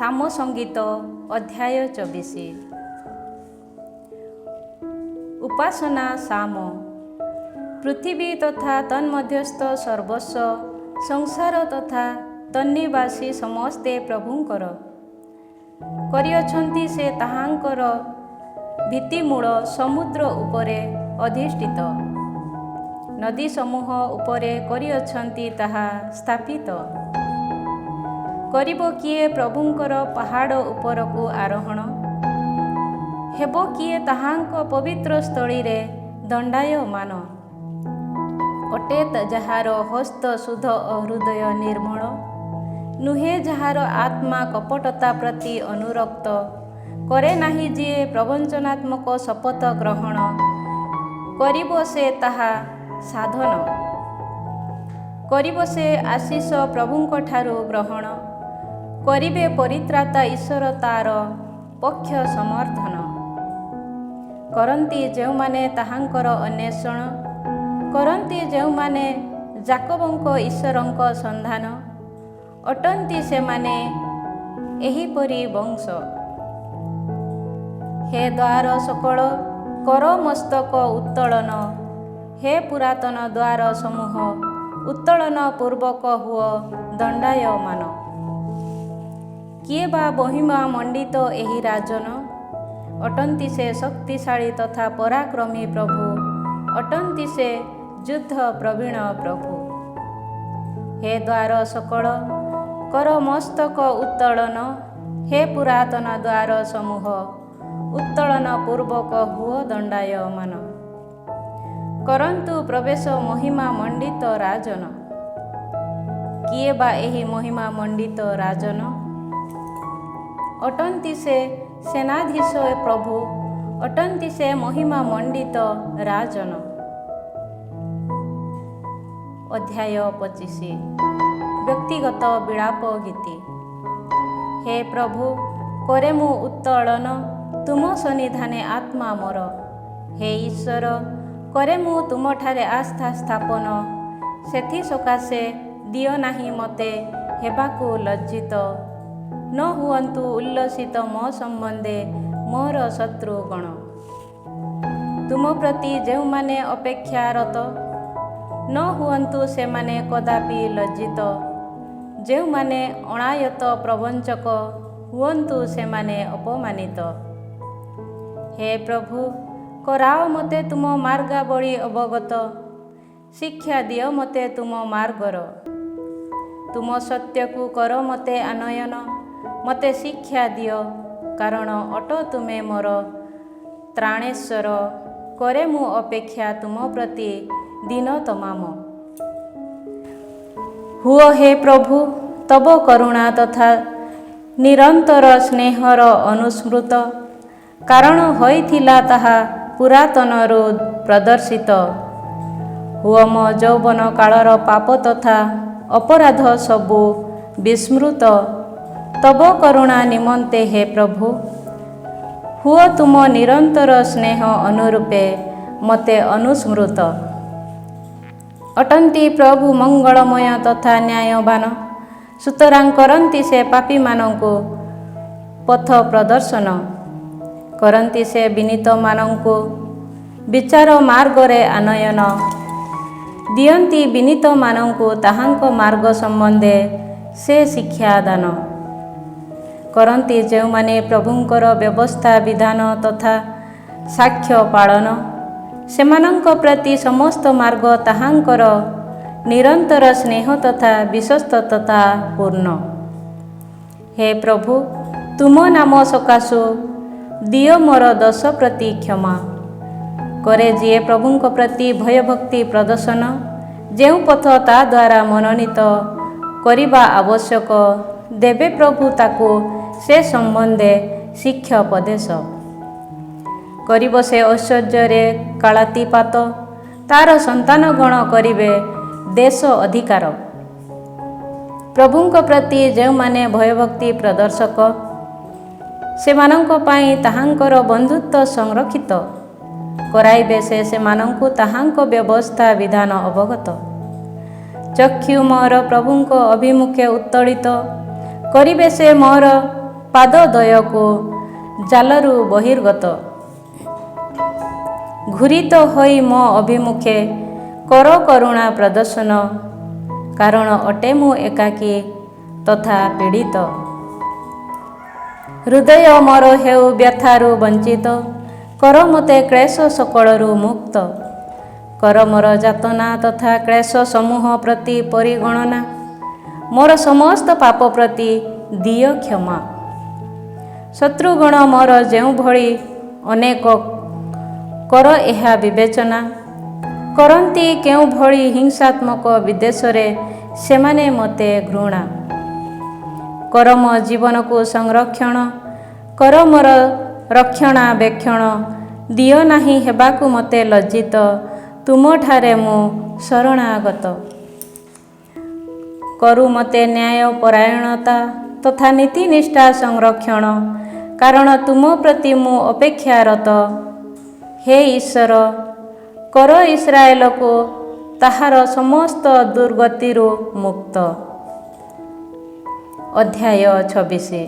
ସାମ ସଙ୍ଗୀତ ଅଧ୍ୟାୟ 24। ଉପାସନା ସାମ। ପୃଥିବୀ ତଥା ତନ୍ମଧ୍ୟସ୍ଥ ସର୍ବସ୍ୱ ସଂସାର ତଥା ତନ୍ନିବାସୀ ସମସ୍ତେ ପ୍ରଭୁଙ୍କର। କରିଅଛନ୍ତି ସେ ତାହାଙ୍କର ଭିତ୍ତିମୂଳ ସମୁଦ୍ର ଉପରେ ଅଧିଷ୍ଠିତ। ନଦୀ ସମୂହ ଉପରେ କରିଅଛନ୍ତି ତାହା ସ୍ଥାପିତ। କରିବ କିଏ ପ୍ରଭୁଙ୍କର ପାହାଡ଼ ଉପରକୁ ଆରୋହଣ? ହେବ କିଏ ତାହାଙ୍କ ପବିତ୍ର ସ୍ଥଳୀରେ ଦଣ୍ଡାୟମାନ? ଅଟେ ଯାହାର ହସ୍ତ ଶୁଦ୍ଧ ଓ ହୃଦୟ ନିର୍ମଳ, ନୁହେଁ ଯାହାର ଆତ୍ମା କପଟତା ପ୍ରତି ଅନୁରକ୍ତ। କରେ ନାହିଁ ଯିଏ ପ୍ରବଞ୍ଚନାତ୍ମକ ଶପଥ ଗ୍ରହଣ, କରିବ ସେ ତାହା ସାଧନ। କରିବ ସେ ଆଶିଷ ପ୍ରଭୁଙ୍କଠାରୁ ଗ୍ରହଣ, କରିବେ ପରିତ୍ରାତା ଈଶ୍ୱର ତାର ପକ୍ଷ ସମର୍ଥନ। କରନ୍ତି ଯେଉଁମାନେ ତାହାଙ୍କର ଅନ୍ୱେଷଣ, କରନ୍ତି ଯେଉଁମାନେ ଯାକବଙ୍କ ଈଶ୍ୱରଙ୍କ ସନ୍ଧାନ, ଅଟନ୍ତି ସେମାନେ ଏହିପରି ବଂଶ। ହେ ଦ୍ୱାର ସକଳ, କର ମସ୍ତକ ଉତ୍ତୋଳନ, ହେ ପୁରାତନ ଦ୍ୱାର ସମୂହ, ଉତ୍ତୋଳନ ପୂର୍ବକ ହୁଅ ଦଣ୍ଡାୟମାନ। କିଏ ବା ମହିମା ମଣ୍ଡିତ ଏହି ରାଜନ? ଅଟନ୍ତି ସେ ଶକ୍ତିଶାଳୀ ତଥା ପରାକ୍ରମୀ ପ୍ରଭୁ, ଅଟନ୍ତି ସେ ଯୁଦ୍ଧ ପ୍ରବୀଣ ପ୍ରଭୁ। ହେ ଦ୍ୱାର ସକଳ, କର ମସ୍ତକ ଉତ୍ତୋଳନ, ହେ ପୁରାତନ ଦ୍ୱାର ସମୂହ, ଉତ୍ତୋଳନ ପୂର୍ବକ ହୁଅ ଦଣ୍ଡାୟମାନ। କରନ୍ତୁ ପ୍ରବେଶ ମହିମା ମଣ୍ଡିତ ରାଜନ। କିଏ ବା ଏହି ମହିମା ମଣ୍ଡିତ ରାଜନ? ଅଟନ୍ତି ସେ ସେନାଧୀଶ ପ୍ରଭୁ, ଅଟନ୍ତି ସେ ମହିମା ମଣ୍ଡିତ ରାଜନ। ଅଧ୍ୟାୟ 25। ବ୍ୟକ୍ତିଗତ ବିଳାପ ଗୀତି। ହେ ପ୍ରଭୁ, କରେ ମୁଁ ଉତ୍ତୋଳନ, ତୁମ ସନ୍ନିଧାନେ ଆତ୍ମା ମୋର। ହେ ଈଶ୍ୱର, କରେ ମୁଁ ତୁମଠାରେ ଆସ୍ଥା ସ୍ଥାପନ। ସେଥି ସକାଶେ ଦିଅ ନାହିଁ ମୋତେ ହେବାକୁ ଲଜ୍ଜିତ। ନ ହୁଅନ୍ତୁ ଉଲ୍ଲସିତ ମୋ ସମ୍ବନ୍ଧେ ମୋର ଶତ୍ରୁଗଣ। ତୁମ ପ୍ରତି ଯେଉଁମାନେ ଅପେକ୍ଷାରତ, ନ ହୁଅନ୍ତୁ ସେମାନେ କଦାପି ଲଜ୍ଜିତ। ଯେଉଁମାନେ ଅଣାୟତ ପ୍ରବଞ୍ଚକ, ହୁଅନ୍ତୁ ସେମାନେ ଅପମାନିତ। ହେ ପ୍ରଭୁ, କରାଅ ମୋତେ ତୁମ ମାର୍ଗାବଳୀ ଅବଗତ, ଶିକ୍ଷା ଦିଅ ମୋତେ ତୁମ ମାର୍ଗର। ତୁମ ସତ୍ୟକୁ କର ମୋତେ ଆନୟନ, ମୋତେ ଶିକ୍ଷା ଦିଅ, କାରଣ ଅଟ ତୁମେ ମୋର ତ୍ରାଣେଶ୍ୱର। କରେ ମୁଁ ଅପେକ୍ଷା ତୁମ ପ୍ରତି ଦିନ ତମାମ। ହୁଅ ହେ ପ୍ରଭୁ, ତବ କରୁଣା ତଥା ନିରନ୍ତର ସ୍ନେହର ଅନୁସ୍ମୃତ, କାରଣ ହୋଇଥିଲା ତାହା ପୁରାତନରୁ ପ୍ରଦର୍ଶିତ। ହୁଅ ମୋ ଯୌବନ କାଳର ପାପ ତଥା ଅପରାଧ ସବୁ ବିସ୍ମୃତ। ତବ କରୁଣା ନିମନ୍ତେ ହେ ପ୍ରଭୁ, ହୁଅ ତୁମ ନିରନ୍ତର ସ୍ନେହ ଅନୁରୂପେ ମୋତେ ଅନୁସ୍ମୃତ। ଅଟନ୍ତି ପ୍ରଭୁ ମଙ୍ଗଳମୟ ତଥା ନ୍ୟାୟବାନ, ସୁତରାଂ କରନ୍ତି ସେ ପାପୀମାନଙ୍କୁ ପଥ ପ୍ରଦର୍ଶନ। କରନ୍ତି ସେ ବିନୀତମାନଙ୍କୁ ବିଚାର ମାର୍ଗରେ ଆନୟନ, ଦିଅନ୍ତି ବିନୀତମାନଙ୍କୁ ତାହାଙ୍କ ମାର୍ଗ ସମ୍ବନ୍ଧେ ସେ ଶିକ୍ଷାଦାନ। କରନ୍ତି ଯେଉଁମାନେ ପ୍ରଭୁଙ୍କର ବ୍ୟବସ୍ଥା ବିଧାନ ତଥା ସାକ୍ଷ୍ୟ ପାଳନ, ସେମାନଙ୍କ ପ୍ରତି ସମସ୍ତ ମାର୍ଗ ତାହାଙ୍କର ନିରନ୍ତର ସ୍ନେହ ତଥା ବିଶ୍ୱସ୍ତତା ପୂର୍ଣ୍ଣ। ହେ ପ୍ରଭୁ, ତୁମ ନାମ ସକାଶୁ ଦିଅ ମୋର ଦୋଷ ପ୍ରତି କ୍ଷମା। କରେ ଯିଏ ପ୍ରଭୁଙ୍କ ପ୍ରତି ଭୟଭକ୍ତି ପ୍ରଦର୍ଶନ, ଯେଉଁ ପଥ ତା ଦ୍ୱାରା ମନୋନୀତ କରିବା ଆବଶ୍ୟକ, ଦେବେ ପ୍ରଭୁ ତାକୁ ସେ ସମ୍ବନ୍ଧେ ଶିକ୍ଷୋପଦେଶ। କରିବ ସେ ଐଶ୍ୱର୍ଯ୍ୟରେ କାଳାତିପାତ, ତାର ସନ୍ତାନଗଣ କରିବେ ଦେଶ ଅଧିକାର। ପ୍ରଭୁଙ୍କ ପ୍ରତି ଯେଉଁମାନେ ଭୟଭକ୍ତି ପ୍ରଦର୍ଶକ, ସେମାନଙ୍କ ପାଇଁ ତାହାଙ୍କର ବନ୍ଧୁତ୍ୱ ସଂରକ୍ଷିତ। କରାଇବେ ସେ ସେମାନଙ୍କୁ ତାହାଙ୍କ ବ୍ୟବସ୍ଥା ବିଧାନ ଅବଗତ। ଚକ୍ଷୁ ମୋର ପ୍ରଭୁଙ୍କ ଅଭିମୁଖେ ଉତ୍ତୋଳିତ, କରିବେ ସେ ମୋର ପାଦଦ୍ୱୟକୁ ଜାଲରୁ ବହିର୍ଗତ। ଘୂରିତ ହୋଇ ମୋ ଅଭିମୁଖେ କର କରୁଣା ପ୍ରଦର୍ଶନ, କାରଣ ଅଟେ ମୁଁ ଏକାକୀ ତଥା ପୀଡ଼ିତ। ହୃଦୟ ମୋର ହେଉ ବ୍ୟଥାରୁ ବଞ୍ଚିତ, କର ମୋତେ କ୍ଲେଶ ସକଳରୁ ମୁକ୍ତ। କର ମୋର ଯାତନା ତଥା କ୍ଲେଶ ସମୂହ ପ୍ରତି ପରିଗଣନା, ମୋର ସମସ୍ତ ପାପ ପ୍ରତି ଦିଅ କ୍ଷମା। ଶତ୍ରୁଗଣ ମୋର ଯେଉଁଭଳି ଅନେକ, କର ଏହା ବିବେଚନା। କରନ୍ତି କେଉଁଭଳି ହିଂସାତ୍ମକ ବିଦ୍ୱେଷରେ ସେମାନେ ମୋତେ ଘୃଣା। କର ମୋ ଜୀବନକୁ ସଂରକ୍ଷଣ, କର ମୋର ରକ୍ଷଣାବେକ୍ଷଣ। ଦିଅ ନାହିଁ ହେବାକୁ ମୋତେ ଲଜ୍ଜିତ, ତୁମଠାରେ ମୁଁ ଶରଣାଗତ। କରୁ ମୋତେ ନ୍ୟାୟ ପରାୟଣତା ତଥା ନୀତିନିଷ୍ଠା ସଂରକ୍ଷଣ, କାରଣ ତୁମ ପ୍ରତି ମୁଁ ଅପେକ୍ଷାରତ। ହେ ଈଶ୍ୱର, କର ଇସ୍ରାଏଲକୁ ତାହାର ସମସ୍ତ ଦୁର୍ଗତିରୁ ମୁକ୍ତ। ଅଧ୍ୟାୟ 26।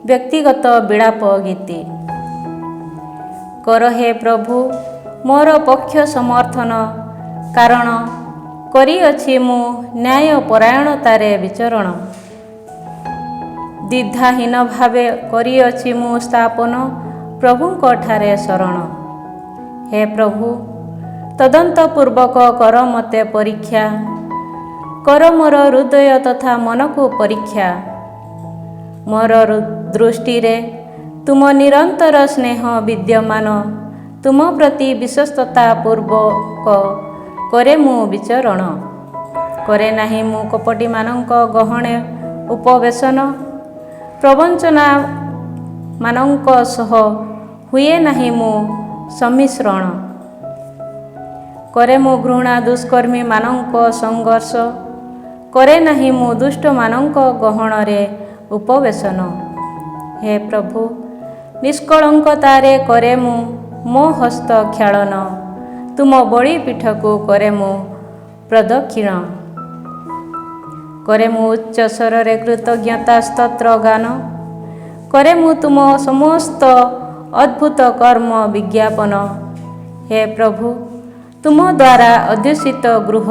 ବ୍ୟକ୍ତିଗତ ବିଳାପ ଗୀତି। କର ହେ ପ୍ରଭୁ ମୋର ପକ୍ଷ ସମର୍ଥନ, କାରଣ କରିଅଛି ମୁଁ ନ୍ୟାୟ ପରାୟଣତାରେ ବିଚରଣ। ଦ୍ୱିଧାହୀନ ଭାବେ କରିଅଛି ମୁଁ ସ୍ଥାପନ, ପ୍ରଭୁଙ୍କଠାରେ ଶରଣ। ହେ ପ୍ରଭୁ, ତଦନ୍ତପୂର୍ବକ କର ମୋତେ ପରୀକ୍ଷା, କର ମୋର ହୃଦୟ ତଥା ମନକୁ ପରୀକ୍ଷା। ମୋର ଦୃଷ୍ଟିରେ ତୁମ ନିରନ୍ତର ସ୍ନେହ ବିଦ୍ୟମାନ, ତୁମ ପ୍ରତି ବିଶ୍ୱସ୍ତତା ପୂର୍ବକ କରେ ମୁଁ ବିଚରଣ। କରେ ନାହିଁ ମୁଁ କପଟୀମାନଙ୍କ ଗହଣେ ଉପବେଶନ, ପ୍ରବଞ୍ଚନାମାନଙ୍କ ସହ ହୁଏ ନାହିଁ ମୁଁ ସମ୍ମିଶ୍ରଣ। କରେ ମୁଁ ଘୃଣା ଦୁଷ୍କର୍ମୀମାନଙ୍କ ସଂଘର୍ଷ, କରେ ନାହିଁ ମୁଁ ଦୁଷ୍ଟମାନଙ୍କ ଗହଣରେ ଉପବେଶନ। ହେ ପ୍ରଭୁ, ନିଷ୍କଳଙ୍କତାରେ କରେ ମୁଁ ମୋ ହସ୍ତ କ୍ଷାଳନ, ତୁମ ବଳିପୀଠକୁ କରେ ମୁଁ ପ୍ରଦକ୍ଷିଣ। କରେ ମୁଁ ଉଚ୍ଚ ସ୍ୱରରେ କୃତଜ୍ଞତା ସ୍ତୋତ୍ର ଗାନ, କରେ ମୁଁ ତୁମ ସମସ୍ତ ଅଦ୍ଭୁତ କର୍ମ ବିଜ୍ଞାପନ। ହେ ପ୍ରଭୁ, ତୁମ ଦ୍ୱାରା ଅଧ୍ୟୁଷିତ ଗୃହ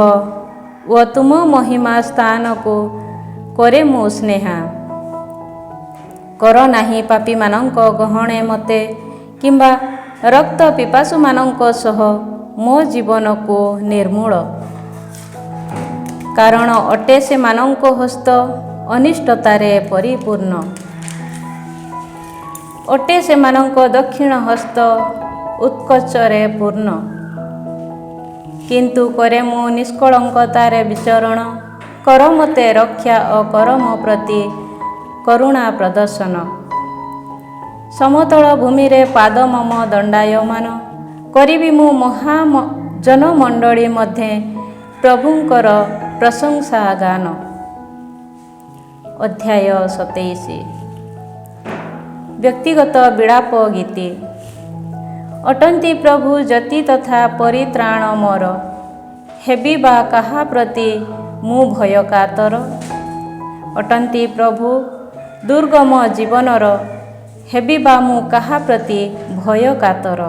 ଓ ତୁମ ମହିମା ସ୍ଥାନକୁ କରେ ମୁଁ ସ୍ନେହା। କର ନାହିଁ ପାପୀମାନଙ୍କ ଗହଣେ ମୋତେ, କିମ୍ବା ରକ୍ତ ପିପାସୁମାନଙ୍କ ସହ ମୋ ଜୀବନକୁ ନିର୍ମୂଳ। କାରଣ ଅଟେ ସେମାନଙ୍କ ହସ୍ତ ଅନିଷ୍ଟତାରେ ପରିପୂର୍ଣ୍ଣ, ଅଟେ ସେମାନଙ୍କ ଦକ୍ଷିଣ ହସ୍ତ ଉତ୍କର୍ଷରେ ପୂର୍ଣ୍ଣ। କିନ୍ତୁ କରେ ମୁଁ ନିଷ୍କଳଙ୍କତାରେ ବିଚରଣ, କର ମୋତେ ରକ୍ଷା ଓ କର ମୋ ପ୍ରତି କରୁଣା ପ୍ରଦର୍ଶନ। ସମତଳ ଭୂମିରେ ପାଦ ମମ ଦଣ୍ଡାୟମାନ, କରିବି ମୁଁ ଜନମଣ୍ଡଳୀ ମଧ୍ୟେ ପ୍ରଭୁଙ୍କର ପ୍ରଶଂସା ଗାନ। ଅଧ୍ୟାୟ 27। ବ୍ୟକ୍ତିଗତ ବିଳାପ ଗୀତି। ଅଟନ୍ତି ପ୍ରଭୁ ଜ୍ୟୋତି ତଥା ପରିତ୍ରାଣ ମୋର, ହେବି ବା କାହା ପ୍ରତି ମୁଁ ଭୟ କାତର। ଅଟନ୍ତି ପ୍ରଭୁ ଦୁର୍ଗମ ଜୀବନର, ହେବି ବା ମୁଁ କାହା ପ୍ରତି ଭୟ କାତର।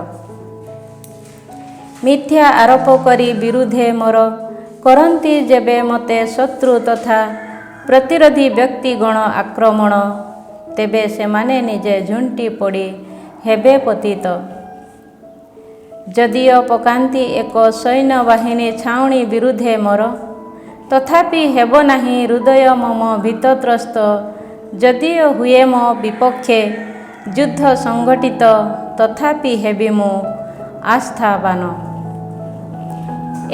ମିଥ୍ୟା ଆରୋପ କରି ବିରୁଦ୍ଧେ ମୋର, କରନ୍ତି ଯେବେ ମୋତେ ଶତ୍ରୁ ତଥା ପ୍ରତିରୋଧୀ ବ୍ୟକ୍ତିଗଣ ଆକ୍ରମଣ, ତେବେ ସେମାନେ ନିଜେ ଝୁଣ୍ଟି ପଡ଼ି ହେବେ ପତିତ। ଯଦିଓ ପକାନ୍ତି ଏକ ସୈନ୍ୟବାହିନୀ ଛାଉଣି ବିରୁଦ୍ଧେ ମୋର, ତଥାପି ହେବ ନାହିଁ ହୃଦୟ ମମ ଭୀତତ୍ରସ୍ତ। ଯଦିଓ ହୁଏ ମୋ ବିପକ୍ଷେ ଯୁଦ୍ଧ ସଂଗଠିତ, ତଥାପି ହେବି ମୁଁ ଆସ୍ଥାବାନ।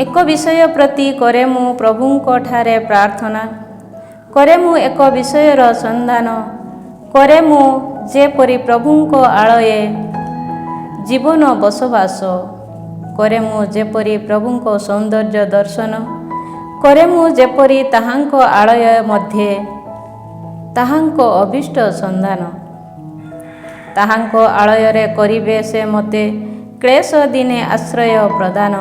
ଏକ ବିଷୟ ପ୍ରତି କରେ ମୁଁ ପ୍ରଭୁଙ୍କଠାରେ ପ୍ରାର୍ଥନା, କରେ ମୁଁ ଏକ ବିଷୟର ସନ୍ଧାନ, କରେ ମୁଁ ଯେପରି ପ୍ରଭୁଙ୍କ ଆଳୟେ ଜୀବନ ବସବାସ। କରେ ମୁଁ ଯେପରି ପ୍ରଭୁଙ୍କ ସୌନ୍ଦର୍ଯ୍ୟ ଦର୍ଶନ, କରେ ମୁଁ ଯେପରି ତାହାଙ୍କ ଆଳୟ ମଧ୍ୟରେ ତାହାଙ୍କ ଅଭୀଷ୍ଟ ସନ୍ଧାନ। ତାହାଙ୍କ ଆଳୟରେ କରିବେ ସେ ମୋତେ କ୍ଲେଶ ଦିନେ ଆଶ୍ରୟ ପ୍ରଦାନ,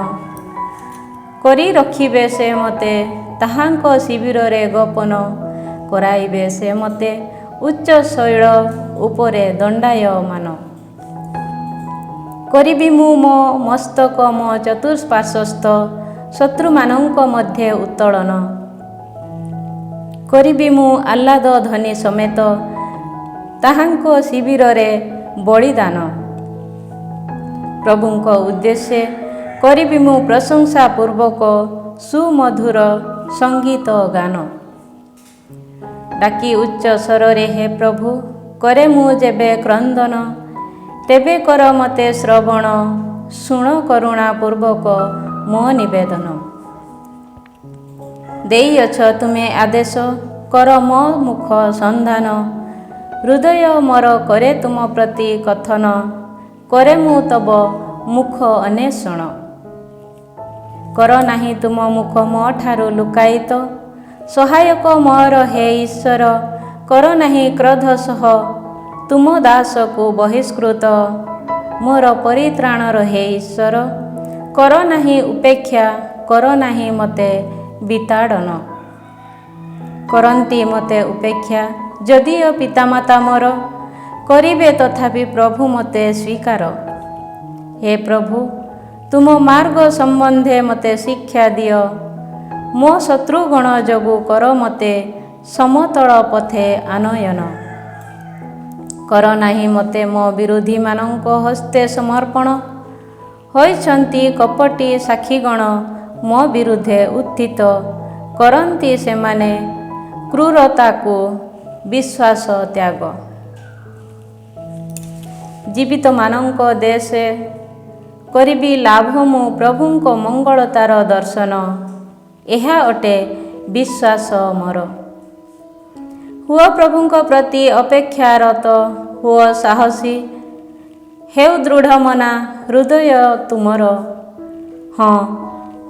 କରି ରଖିବେ ସେ ମୋତେ ତାହାଙ୍କ ଶିବିରରେ ଗୋପନ। କରାଇବେ ସେ ମୋତେ ଉଚ୍ଚ ଶୈଳ ଉପରେ ଦଣ୍ଡାୟମାନ। କରିବି ମୁଁ ମୋ ମସ୍ତକ ମୋ ଚତୁଃପାର୍ଶ୍ୱସ୍ଥ ଶତ୍ରୁମାନଙ୍କ ମଧ୍ୟରେ ଉତ୍ତୋଳନ। କରିବି ମୁଁ ଆହ୍ଲାଦ ଧ୍ୱନି ସମେତ ତାହାଙ୍କ ଶିବିରରେ ବଳିଦାନ। ପ୍ରଭୁଙ୍କ ଉଦ୍ଦେଶ୍ୟ କରିବି ମୁଁ ପ୍ରଶଂସାପୂର୍ବକ ସୁମଧୁର ସଙ୍ଗୀତ ଗାନ। ଡାକି ଉଚ୍ଚ ସ୍ୱରରେ ହେ ପ୍ରଭୁ କରେ ମୁଁ ଯେବେ କ୍ରନ୍ଦନ, ତେବେ କର ମୋତେ ଶ୍ରବଣ, ଶୁଣ କରୁଣା ପୂର୍ବକ ମୋ ନିବେଦନ। ଦେଇଅଛ ତୁମେ ଆଦେଶ, କର ମୋ ମୁଖ ସନ୍ଧାନ। ହୃଦୟ ମୋର କରେ ତୁମ ପ୍ରତି କଥନ, କରେ ମୁଁ ତବ ମୁଖ ଅନ୍ୱେଷଣ। କର ନାହିଁ ତୁମ ମୁଖ ମୋ ଠାରୁ ଲୁକାୟିତ, ସହାୟକ ମୋର ହେ ଈଶ୍ୱର। କର ନାହିଁ କ୍ରୋଧ ସହ ତୁମ ଦାସକୁ ବହିଷ୍କୃତ, ମୋର ପରିତ୍ରାଣର ହେ ଈଶ୍ୱର। କର ନାହିଁ ଉପେକ୍ଷା, କର ନାହିଁ ମୋତେ ବିତାଡ଼ନ। କରନ୍ତି ମୋତେ ଉପେକ୍ଷା ଯଦିଓ ପିତାମାତା ମୋର, କରିବେ ତଥାପି ପ୍ରଭୁ ମୋତେ ସ୍ୱୀକାର। ହେ ପ୍ରଭୁ ତୁମ ମାର୍ଗ ସମ୍ବନ୍ଧେ ମୋତେ ଶିକ୍ଷା ଦିଅ, ମୋ ଶତ୍ରୁଗଣ ଯୋଗୁଁ କର ମୋତେ ସମତଳ ପଥେ ଆନୟନ। କର ନାହିଁ ମୋତେ ମୋ ବିରୋଧୀମାନଙ୍କ ହସ୍ତେ ସମର୍ପଣ, ହୋଇଛନ୍ତି କପଟୀ ସାକ୍ଷୀଗଣ ମୋ ବିରୁଦ୍ଧେ ଉତ୍ଥିତ। କରନ୍ତି ସେମାନେ କ୍ରୂରତାକୁ ବିଶ୍ୱାସ ତ୍ୟାଗ। ଜୀବିତମାନଙ୍କ ଦେଶେ କରିବି ଲାଭ ମୁଁ ପ୍ରଭୁଙ୍କ ମଙ୍ଗଳତାର ଦର୍ଶନ, ଏହା ଅଟେ ବିଶ୍ୱାସ ମୋର। ହୁଅ ପ୍ରଭୁଙ୍କ ପ୍ରତି ଅପେକ୍ଷାରତ, ହୁଅ ସାହସୀ, ହେଉ ଦୃଢ଼ମନା ହୃଦୟ ତୁମର। ହଁ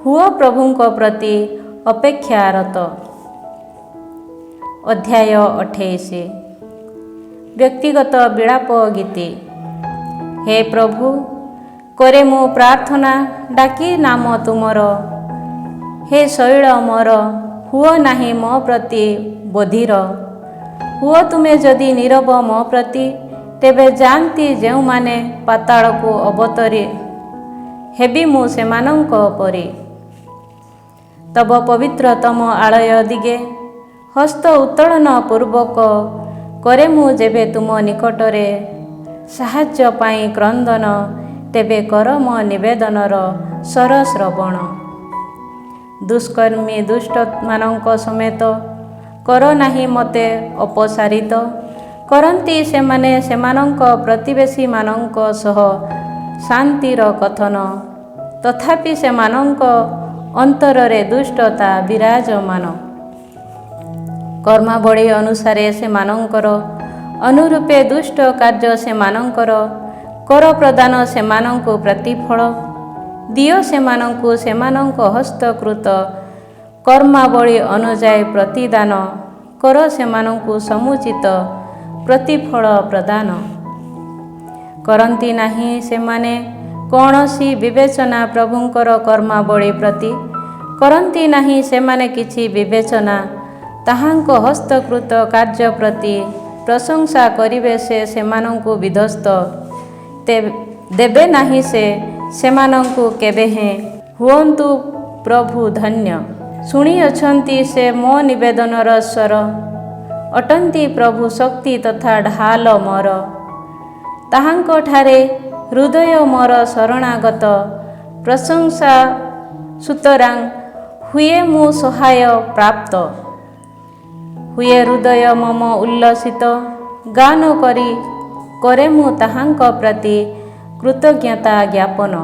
ହୁଅ ପ୍ରଭୁଙ୍କ ପ୍ରତି ଅପେକ୍ଷାରତ। ଅଧ୍ୟାୟ 28 ବ୍ୟକ୍ତିଗତ ବିଳାପ ଗୀତି। ହେ ପ୍ରଭୁ କରେ ମୁଁ ପ୍ରାର୍ଥନା, ଡାକି ନାମ ତୁମର। ହେ ଶୈଳ ମୋର, ହୁଅ ନାହିଁ ମୋ ପ୍ରତି ବଧିର। ହୁଅ ତୁମେ ଯଦି ନୀରବ ମୋ ପ୍ରତି, ତେବେ ଯାଆନ୍ତି ଯେଉଁମାନେ ପାତାଳକୁ ଅବତରି, ହେବି ମୁଁ ସେମାନଙ୍କ ପରି। ତବ ପବିତ୍ରତମ ଆଳୟ ଦିଗେ ହସ୍ତ ଉତ୍ତୋଳନ ପୂର୍ବକ କରେ ମୁଁ ଯେବେ ତୁମ ନିକଟରେ ସାହାଯ୍ୟ ପାଇଁ କ୍ରନ୍ଦନ, ତେବେ କର ମୋ ନିବେଦନର ସ୍ୱର ଶ୍ରବଣ। ଦୁଷ୍କର୍ମୀ ଦୁଷ୍ଟମାନଙ୍କ ସମେତ କର ନାହିଁ ମୋତେ ଅପସାରିତ। କରନ୍ତି ସେମାନେ ସେମାନଙ୍କ ପ୍ରତିବେଶୀମାନଙ୍କ ସହ ଶାନ୍ତିର କଥନ, ତଥାପି ସେମାନଙ୍କ ଅନ୍ତରରେ ଦୁଷ୍ଟତା ବିରାଜମାନ। କର୍ମାବଳୀ ଅନୁସାରେ ସେମାନଙ୍କର, ଅନୁରୂପେ ଦୁଷ୍ଟ କାର୍ଯ୍ୟ ସେମାନଙ୍କର। କର ପ୍ରଦାନ ସେମାନଙ୍କୁ ପ୍ରତିଫଳ, ଦିଅ ସେମାନଙ୍କୁ ସେମାନଙ୍କ ହସ୍ତକୃତ କର୍ମାବଳୀ ଅନୁଯାୟୀ ପ୍ରତିଦାନ। କର ସେମାନଙ୍କୁ ସମୁଚିତ ପ୍ରତିଫଳ ପ୍ରଦାନ। କରନ୍ତି ନାହିଁ ସେମାନେ କୌଣସି ବିବେଚନା ପ୍ରଭୁଙ୍କର କର୍ମାବଳୀ ପ୍ରତି, କରନ୍ତି ନାହିଁ ସେମାନେ କିଛି ବିବେଚନା ତାହାଙ୍କ ହସ୍ତକୃତ କାର୍ଯ୍ୟ ପ୍ରତି। ପ୍ରଶଂସା କରିବେ ସେ ସେମାନଙ୍କୁ ବିଧ୍ୱସ୍ତ, ଦେବେ ନାହିଁ ସେ ସେମାନଙ୍କୁ କେବେହେଁ। ହୁଅନ୍ତୁ ପ୍ରଭୁ ଧନ୍ୟ, ଶୁଣିଅଛନ୍ତି ସେ ମୋ ନିବେଦନର ସ୍ୱର। ଅଟନ୍ତି ପ୍ରଭୁ ଶକ୍ତି ତଥା ଢାଲ ମୋର। ତାହାଙ୍କଠାରେ ହୃଦୟ ମୋର ଶରଣାଗତ। ପ୍ରଶଂସା ସୁତରାଂ ହୁଏ ମୁଁ ସହାୟ ପ୍ରାପ୍ତ। ହୁଏ ହୃଦୟ ମମ ଉଲ୍ଲସିତ, ଗାନ କରି କରେ ମୁଁ ତାହାଙ୍କ ପ୍ରତି କୃତଜ୍ଞତା ଜ୍ଞାପନ।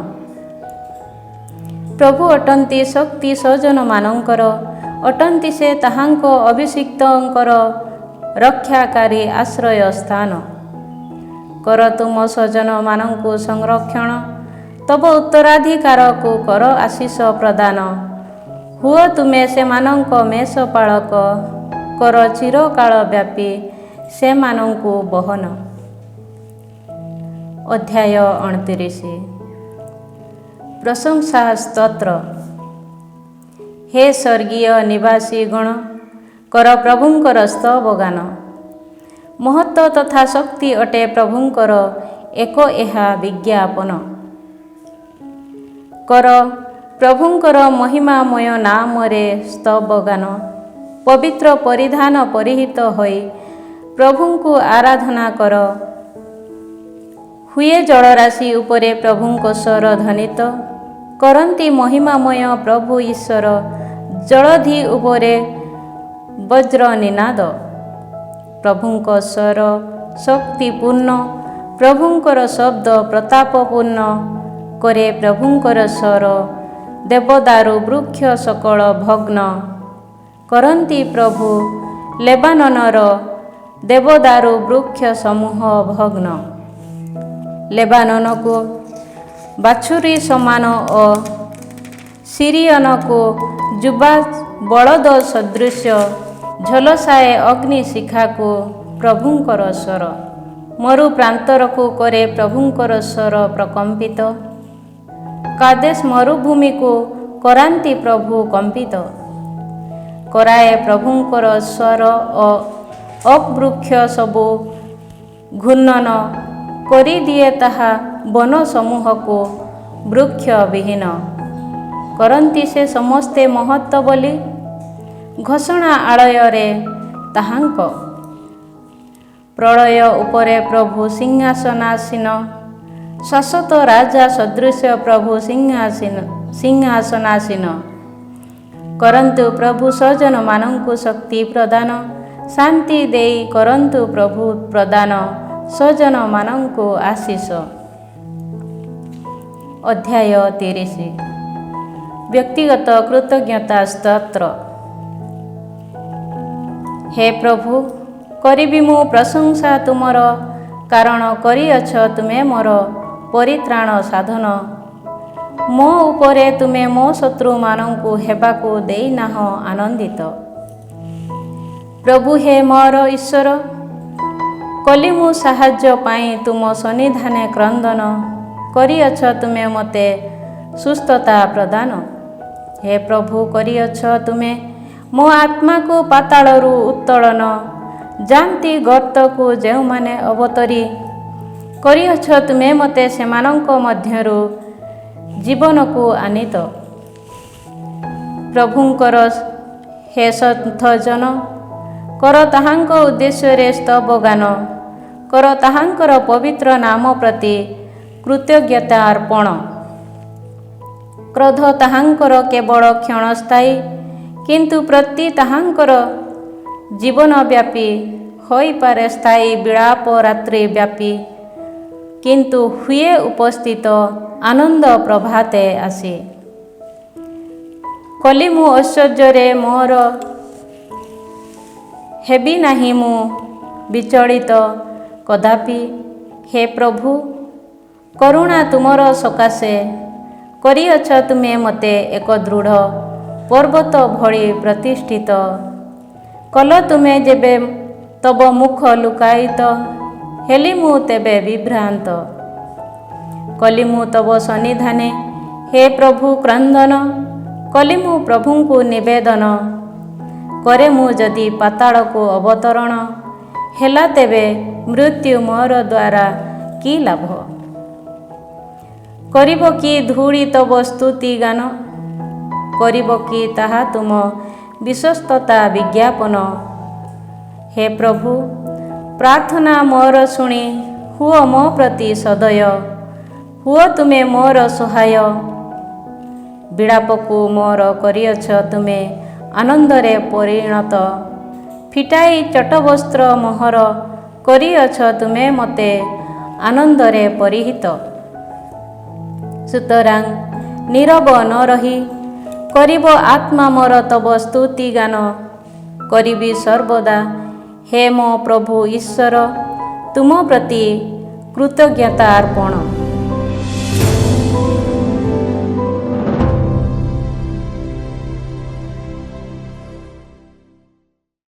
ପ୍ରଭୁ ଅଟନ୍ତି ଶକ୍ତି ସ୍ୱଜନମାନଙ୍କର, ଅଟନ୍ତି ସେ ତାହାଙ୍କ ଅଭିଷିକ୍ତଙ୍କର ରକ୍ଷାକାରୀ ଆଶ୍ରୟ ସ୍ଥାନ। କର ତୁମ ସ୍ୱଜନମାନଙ୍କୁ ସଂରକ୍ଷଣ, ତବ ଉତ୍ତରାଧିକାରକୁ କର ଆଶୀଷ ପ୍ରଦାନ। ହୁଅ ତୁମେ ସେମାନଙ୍କ ମେଷପାଳକ, କର ଚିରକାଳ ବ୍ୟାପୀ ସେମାନଙ୍କୁ ବହନ। ଅଧ୍ୟାୟ 29 ପ୍ରଶଂସା ସ୍ତୋତ୍ର। ହେ ସ୍ୱର୍ଗୀୟ ନିବାସୀଗଣ, କର ପ୍ରଭୁଙ୍କର ସ୍ତବ ଗାନ। महत्व तथा शक्ति अटे प्रभुंकर एक एहा विज्ञापन कर प्रभुंकर महिमामय नामरे स्तवगान पवित्र परिधान परिहित होई प्रभुंकु आराधना कर हुए जलराशि उपरे प्रभुंक स्वर ध्वनित करंती महिमामय प्रभु ईश्वर जलधि उपरे वज्र निनाद प्रभुंक स्वर शक्तिपूर्ण प्रभुंकर शब्द प्रतापपूर्ण करे प्रभुंकर स्वर देवदारु वृक्ष सकल भग्न करंती प्रभु लेबाननर देवदारु वृक्ष समूह भग्न लेबानन को बाछुरी समान ओ सीरियन को जुबा बलद सदृश झलसाए अग्नि शिखा को प्रभुंकर स्वर मरु प्रांतर को करे प्रभुंकर स्वर प्रकंपित कादेश मरुभूमि को करांती प्रभु कंपित कराए प्रभुंकर स्वर अवृक्ष सबु घूर्णन करी दिए ताहा वन समूह को वृक्ष विहीन करंती से समस्ते महत्व बोली घोषणा आलय ताहांक प्रलय उपरे प्रभु सिंहासनासीन शाश्वत राजा सदृश प्रभु सिंहासनासीन करंतु प्रभु सज्जन मानंकु शक्ति प्रदान शांति देई करंतु प्रभु प्रदान सज्जन मानंकु आशीष। अध्याय 30 व्यक्तिगत कृतज्ञता स्तोत्र। हे प्रभु करिबी मु प्रशंसा तुमर कारण करिअछ तुमे मोर परित्राण साधन मो उपरे तुमे मो शत्रु मानंकु हेबाकु देइनाह आनंदित प्रभु हे मोर ईश्वर कली मु साहाय्य पाई तुम सन्निधाने क्रंदन करिअछ तुमे मते सुस्थता प्रदान हे प्रभु करिअछ तुमे मो आत्मा को पातालरू उत्तोलन जानती गर्त को जो माने अवतरी करिअछ तुमे मते सेमानंक मध्यरु जीवन को आनित प्रभुंकर हे सन्थ जन कर ताहांक उद्देश्य स्तव गान कर ताहांकर पवित्र नाम प्रति कृतज्ञता अर्पण क्रोध ताहांकर केवल क्षणस्थायी किंतु प्रति ताहांकर जीवन व्यापी होई पारे स्थायी विलाप रात्रि व्यापी किंतु हुए उपस्थित आनंद प्रभाते आसी कली मु ऐश्वर्य मोर हेबी नाही मु विचलित कदापि हे प्रभु करुणा तुमर सकाशे करिअछ तुमे मते एक दृढ़ पर्वत भଳି प्रतिष्ठित कल तुमे जेबे तब मुख लुकायित हेली मु तेबे विभ्रांत कली मु तब सन्निधाने हे प्रभु क्रंदन कली मु प्रभुंकु निवेदन करे मु जदि पाताल को अवतरण हेला तेबे मृत्यु मोर द्वारा की लाभ करिब कि धूଳି तब स्तुति गान करिब कि ताहा तुम विश्वस्तता विज्ञापन हे प्रभु प्रार्थना मोर शुणी हुओ मो प्रति सदय हुओ तुमे मोर सहाय विलापकु मोर करिअछ तुमे आनंदरे परिणत फिटाई चटवस्त्र मोहर करिअछ तुमे मते आनंदरे परिहित सुतरां नीरव न रही करिब आत्मा मोर तब स्तुति गान करिबी सर्वदा हे मो प्रभु ईश्वर तुम प्रति कृतज्ञता अर्पण।